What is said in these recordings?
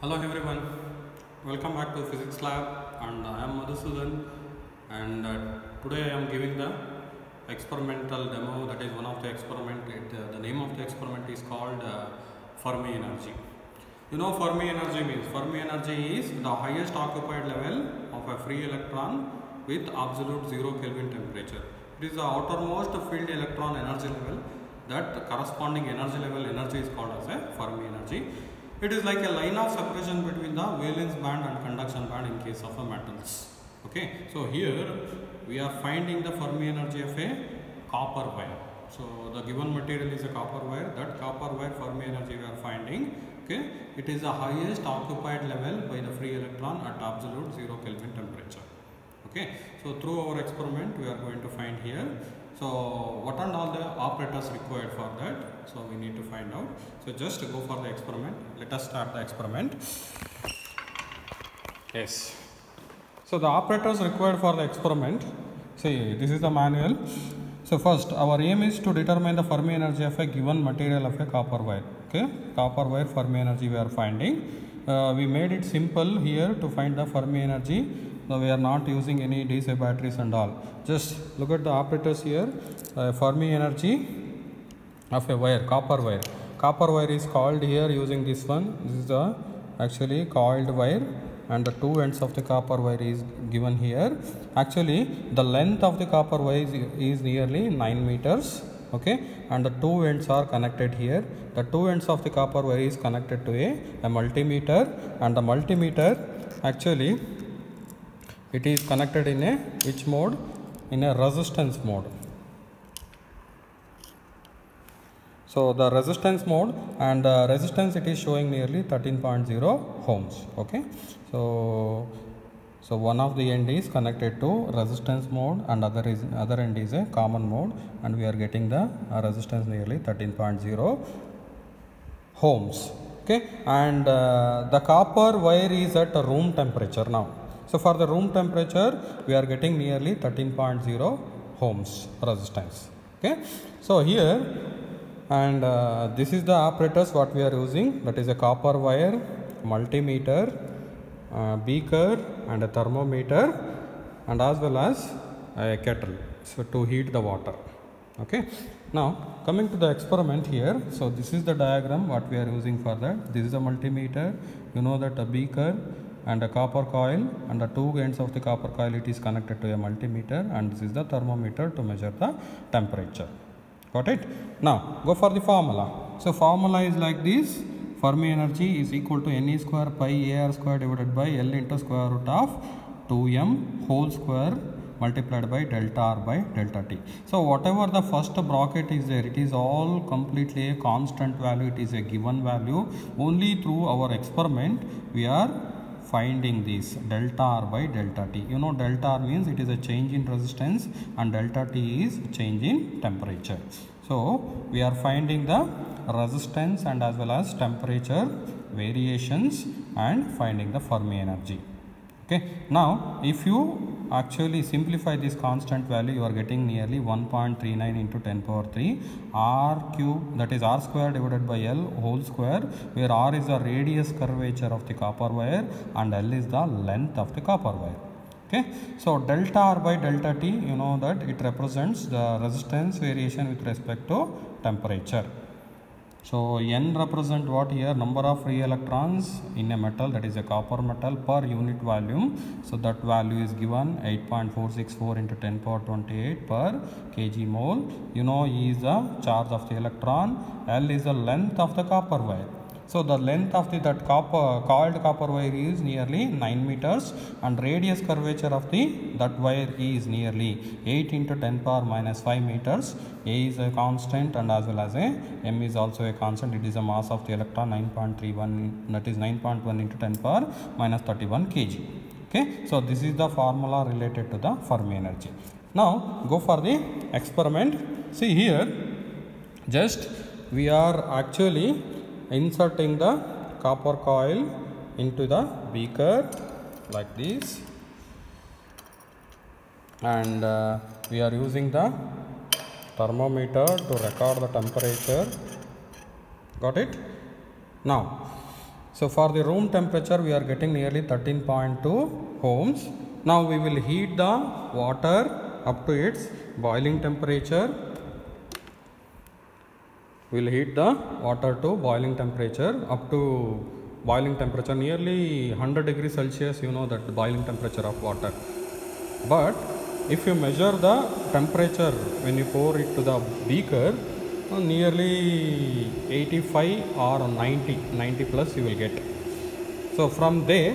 Hello everyone, welcome back to Physics Lab and I am Madhusudan and today I am giving the experimental demo, that is one of the experiment. The name of the experiment is called Fermi energy. You know Fermi energy means, Fermi energy is the highest occupied level of a free electron with absolute 0 Kelvin temperature. It is the outermost filled electron energy level, that corresponding energy level is called as a Fermi energy. It is like a line of separation between the valence band and conduction band in case of a metals. Okay, so here we are finding the Fermi energy of a copper wire. So the given material is a copper wire. That copper wire Fermi energy we are finding. Okay, it is the highest occupied level by the free electron at absolute 0 Kelvin temperature. Okay, so through our experiment we are going to find here. So what are all the operators required for that? So we need to find out. So just go for the experiment. Let us start the experiment. Yes. So the operators required for the experiment. See, this is the manual. So first our aim is to determine the Fermi energy of a given material of a copper wire. Okay, copper wire Fermi energy we are finding. We made it simple here to find the Fermi energy. Now we are not using any DC batteries and all. Just look at the operators here. Fermi energy of a wire, copper wire. Copper wire is called here using this one. This is the actually coiled wire, and the two ends of the copper wire is given here. Actually, the length of the copper wire is nearly 9 meters. Okay, and the two ends are connected here. The two ends of the copper wire is connected to a multimeter, and the multimeter actually it is connected in a which mode? In a resistance mode. So the resistance mode, and the resistance it is showing nearly 13.0 ohms. Okay, so one of the end is connected to resistance mode and other end is a common mode, and we are getting the resistance nearly 13.0 ohms. Okay, and the copper wire is at room temperature now. So for the room temperature we are getting nearly 13.0 ohms resistance. Okay, so here, and this is the apparatus what we are using, that is a copper wire, multimeter, beaker and a thermometer, and as well as a kettle, so to heat the water. Okay, now coming to the experiment here. So this is the diagram what we are using for that. This is a multimeter, you know that a beaker and a copper coil, and the two ends of the copper coil it is connected to a multimeter, and this is the thermometer to measure the temperature. Got it? Now go for the formula. So formula is like this: Fermi energy is equal to Ne square pi ar square divided by L into square root of 2m whole square multiplied by delta R by delta T. So whatever the first bracket is there, it is all completely a constant value, it is a given value. Only through our experiment we are finding this delta R by delta T. You know delta R means it is a change in resistance and delta T is change in temperature. So we are finding the resistance and as well as temperature variations and finding the Fermi energy. Okay, now if you actually simplify this constant value, you are getting nearly 1.39 into 10 power 3 r cube, that is r square divided by L whole square, where r is the radius curvature of the copper wire and L is the length of the copper wire. Okay, so delta R by delta T, you know that it represents the resistance variation with respect to temperature. So N represent what here? Number of free electrons in a metal, that is a copper metal, per unit volume. So that value is given 8.464 into 10 power 28 per kg mole. You know E is the charge of the electron, L is the length of the copper wire. So the length of that coiled copper wire is nearly 9 meters, and radius curvature of that wire is nearly 8 into 10 power minus 5 meters. A is a constant and as well as M is also a constant. It is a mass of the electron 9.31, that is 9.1 into 10 power minus 31 kg. Okay, so this is the formula related to the Fermi energy. Now go for the experiment. See here, just we are actually inserting the copper coil into the beaker like this, and we are using the thermometer to record the temperature. Got it? Now So for the room temperature we are getting nearly 13.2 ohms. Now we will heat the water up to its boiling temperature. We will heat the water to boiling temperature up to boiling temperature nearly 100 degrees Celsius. You know that the boiling temperature of water. But if you measure the temperature when you pour it to the beaker, nearly 85 or 90 plus you will get. So from there,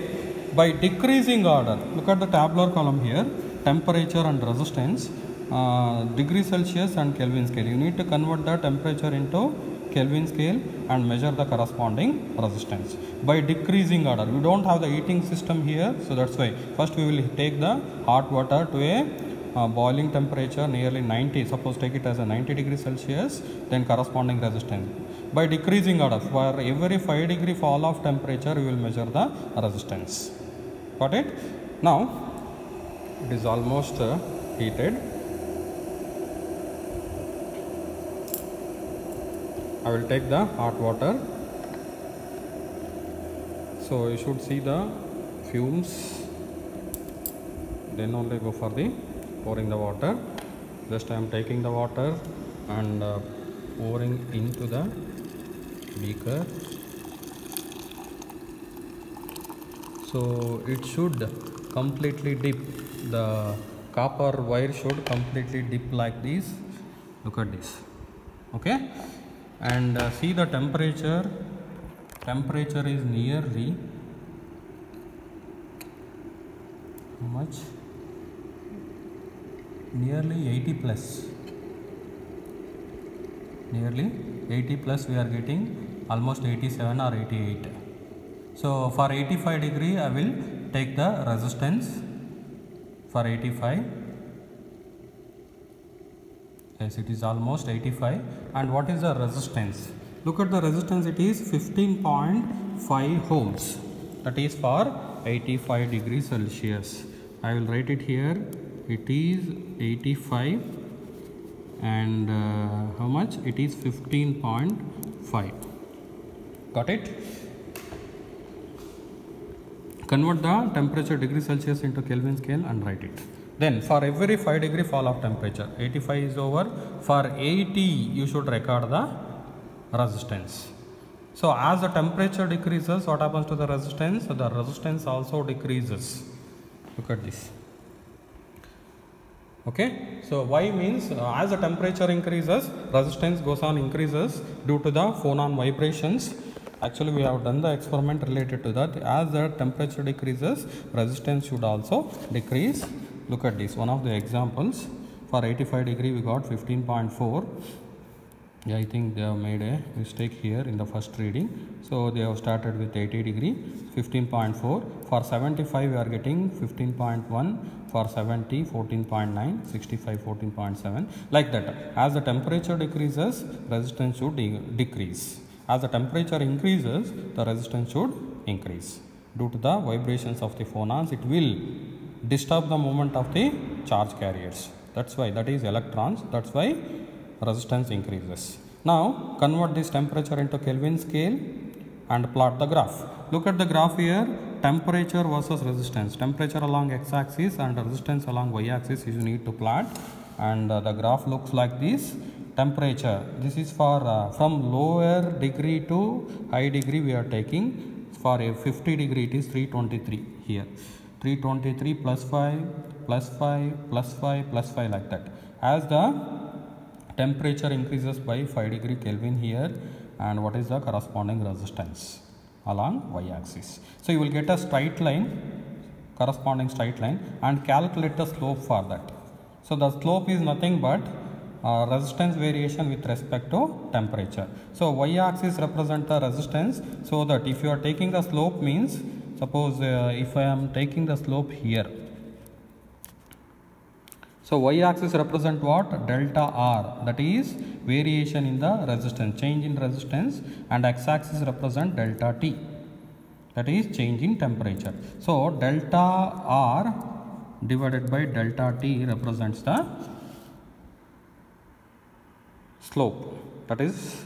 by decreasing order, look at the tabular column here, temperature and resistance, degree Celsius and Kelvin scale. You need to convert the temperature into Kelvin scale and measure the corresponding resistance by decreasing order. We don't have the heating system here, so that's why first we will take the hot water to a boiling temperature nearly 90. Suppose take it as a 90 degrees Celsius, then corresponding resistance. By decreasing order, for every 5 degree fall of temperature, we will measure the resistance. Got it? Now it is almost heated. I will take the hot water. So you should see the fumes, then only go for the pouring the water. Just I am taking the water and pouring into the beaker. So it should completely dip. The copper wire should completely dip like this. Look at this. Okay, and see the temperature. Temperature is nearly how much? Nearly 80 plus. Nearly 80 plus we are getting almost 87 or 88. So for 85 degree I will take the resistance for 85. Yes, it is almost 85. And what is the resistance? Look at the resistance, it is 15.5 ohms. That is for 85 degrees Celsius. I will write it here. It is 85 and how much? It is 15.5. Got it? Convert the temperature degree Celsius into Kelvin scale and write it. Then for every 5 degree fall of temperature, 85 is over. For 80 you should record the resistance. So as the temperature decreases, what happens to the resistance? The resistance also decreases. Look at this. Okay, so why means as the temperature increases, resistance goes on increases due to the phonon vibrations. Actually we have done the experiment related to that. As the temperature decreases, resistance should also decrease. Look at this, one of the examples. For 85 degree we got 15.4. Yeah, I think they have made a mistake here in the first reading. So they have started with 80 degree, 15.4. For 75 we are getting 15.1. For 70, 14.9, 65, 14.7. Like that. As the temperature decreases, resistance should decrease. As the temperature increases, the resistance should increase. Due to the vibrations of the phonons, it will disturb the movement of the charge carriers. That's why, that is electrons. That's why resistance increases. Now convert this temperature into Kelvin scale and plot the graph. Look at the graph here, temperature versus resistance. Temperature along x-axis and resistance along y-axis you need to plot, and the graph looks like this. Temperature, this is for from lower degree to high degree we are taking. For a 50 degree it is 323 here. 323 plus 5 plus 5 plus 5 plus 5 like that. As the temperature increases by 5 degree Kelvin here, and what is the corresponding resistance along y-axis. So you will get a straight line, corresponding straight line, and calculate the slope for that. So the slope is nothing but resistance variation with respect to temperature. So y-axis represent the resistance, so that if you are taking the slope means, suppose if I am taking the slope here, so y-axis represent what? Delta R, that is variation in the resistance, change in resistance, and x-axis represent delta T, that is change in temperature. So delta R divided by delta T represents the slope. that is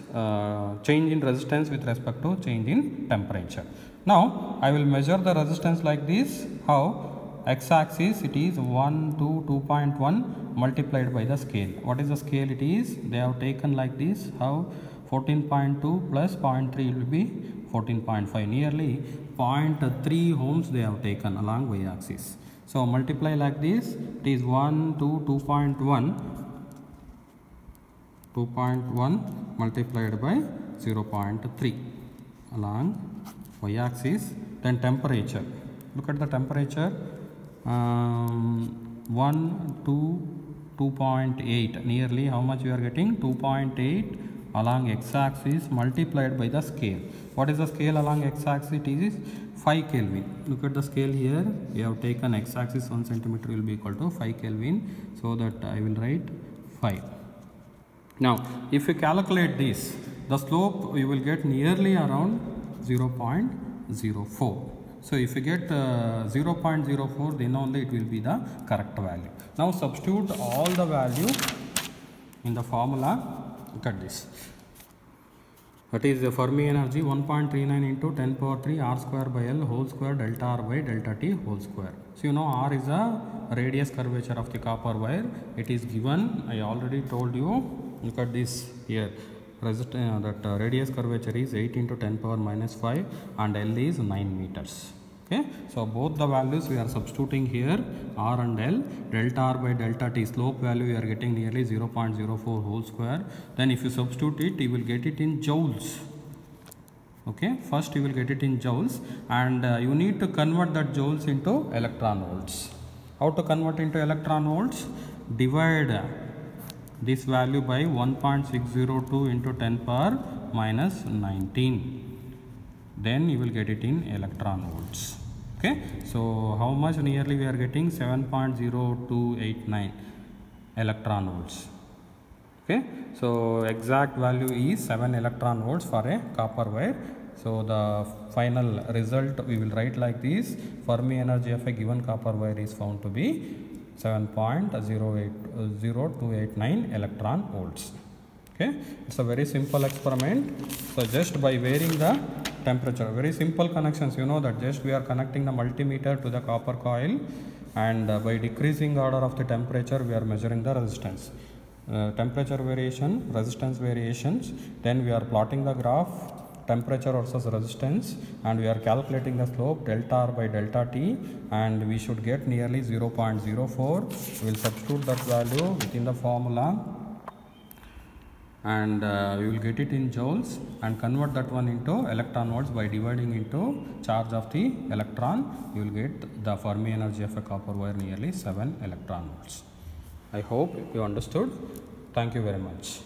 change in resistance with respect to change in temperature. Now I will measure the resistance like this. How? X-axis it is 1 to 2.1 multiplied by the scale. What is the scale? It is, they have taken like this. How? 14.2 plus 0.3 will be 14.5, nearly 0.3 ohms they have taken along y-axis. So multiply like this, it is 1 to 2.1 multiplied by 0.3 along y-axis. Then temperature, look at the temperature, 1 to 2.8, nearly how much you are getting? 2.8 along x-axis multiplied by the scale. What is the scale along x-axis? It is 5 Kelvin. Look at the scale here. We have taken x-axis 1 centimeter will be equal to 5 Kelvin. So that I will write 5. Now, if you calculate this, the slope you will get nearly around 0.04. So if you get 0.04, then only it will be the correct value. Now substitute all the value in the formula. Look at this. That is the Fermi energy 1.39 into 10 power 3 r square by L whole square delta r by delta T whole square. So you know r is the radius curvature of the copper wire. It is given, I already told you. Look at this here. Radius curvature is 8 into 10 power minus 5 and L is 9 meters. Okay, so both the values we are substituting here, r and L. Delta r by delta T slope value we are getting nearly 0.04 whole square. Then if you substitute it, you will get it in joules. Okay, first you will get it in joules, and you need to convert that joules into electron volts. How to convert into electron volts? Divide this value by 1.602 into 10 power minus 19. Then you will get it in electron volts. Okay, so how much nearly we are getting? 7.0289 electron volts. Okay, so exact value is 7 electron volts for a copper wire. So the final result we will write like this: Fermi energy of a given copper wire is found to be 7.08289 electron volts. Okay, it's a very simple experiment. So just by varying the temperature, very simple connections, you know that just we are connecting the multimeter to the copper coil, and by decreasing order of the temperature we are measuring the resistance. Temperature variation, resistance variations, then we are plotting the graph temperature versus resistance, and we are calculating the slope delta r by delta T, and we should get nearly 0.04. We will substitute that value within the formula, and we will get it in joules and convert that one into electron volts by dividing into charge of the electron. You will get the Fermi energy of a copper wire nearly 7 electron volts. I hope you understood. Thank you very much.